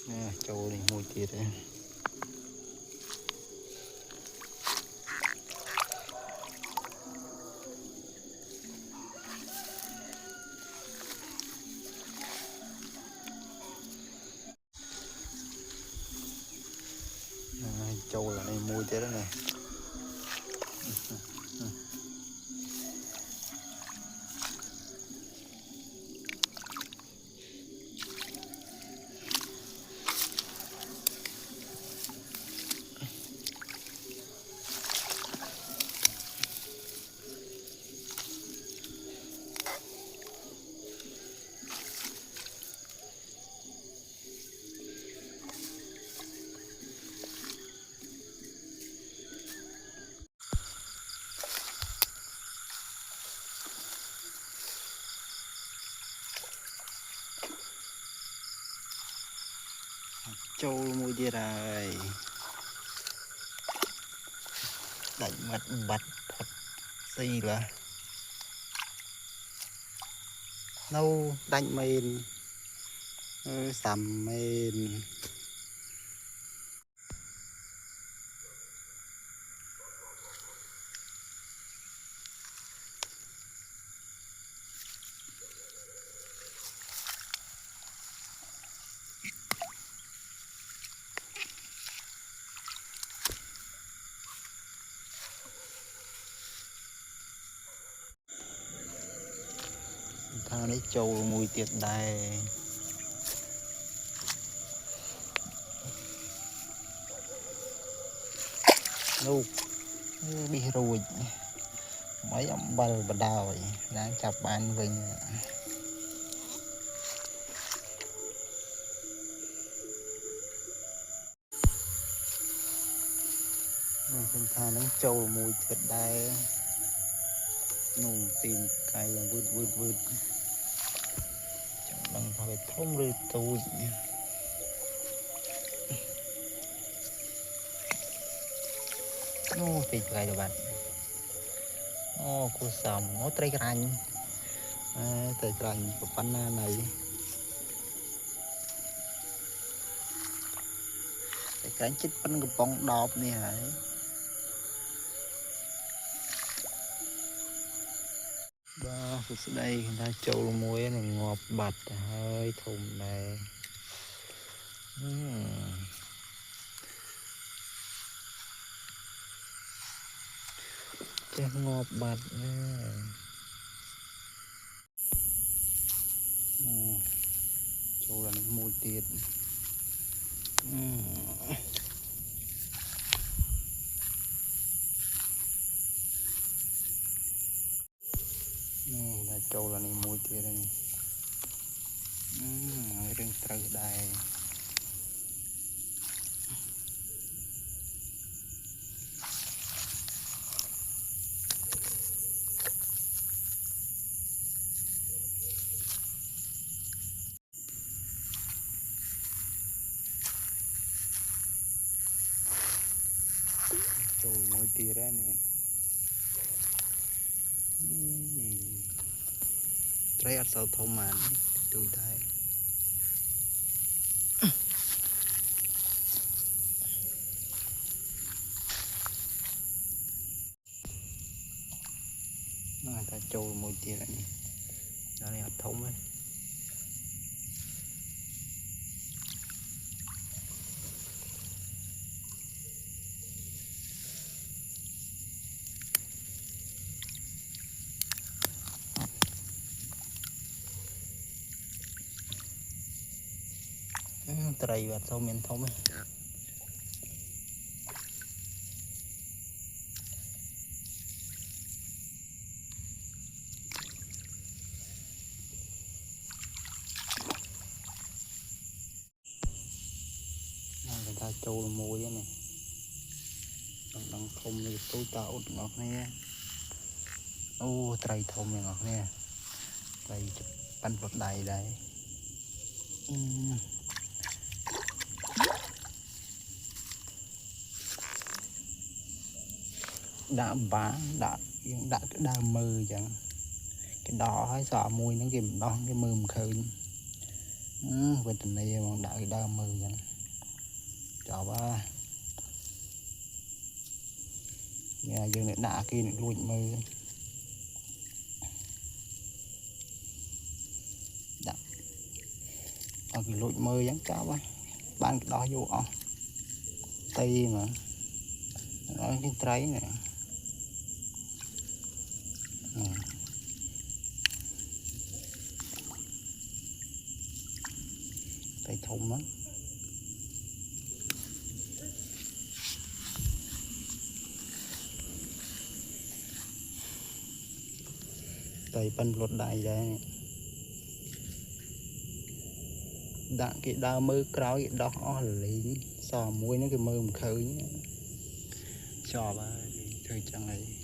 nè trâu này mùi tiệt đấy. Trâu là này mùi tiệt đấy này. Trâu mùi tiệt rồi. Đánh mặt bắt phật gì là nâu đánh mền sầm mền. Thằng đấy trâu mùi tiệt đây. Nâu đi rồi mấy ông bờ bờ đào vậy đang chập bàn vinh. Mình thà nó trâu mùi tiệt đây. Nụ tìm cây vượt vượt vượt chẳng bằng phải thông rư tôi. Nó thì cây rồi bạn. Ô cô sầm nó trai ranh trai ranh của pan này cái chích pan cái bông đọp này hả. Đó đây người ta trâu muối này ngọt bạch hơi thùng này. Chết ngọt bạch nha. Trâu là nó mùi tiệt. Là trâu là này mùi tiệt đây. Rừng trâu đây. Trâu mùi tiệt đấy này. Trái ăn sao thơm màn tươi thay. Ta trâu mùi tiệt này. Đó này hạt thông ấy. Trai và sâu miền thông ấy. Người ta trâu mùi này. Đang thông này tôi tạo ngọt nè. Ô trai thông này ngọt nè. Đây bánh vật đầy đây. Đã bán đã đa mơ chẳng cái đỏ hay sợ mùi nó kìm đo cái mơ khơi. bên tình này bằng đại đa mơ vậy chào ba nhà dương lại nạ kia lại lùi mơ đặt ở cái lùi mơ giống chào ba ban cái đó vô tây mà nói cái trái này tay thùng đó tay bắn lột đại đây đã cái đau mơ cáo cái đó lấy sò muối nó cái mơ một khơi cho ba thời chẳng này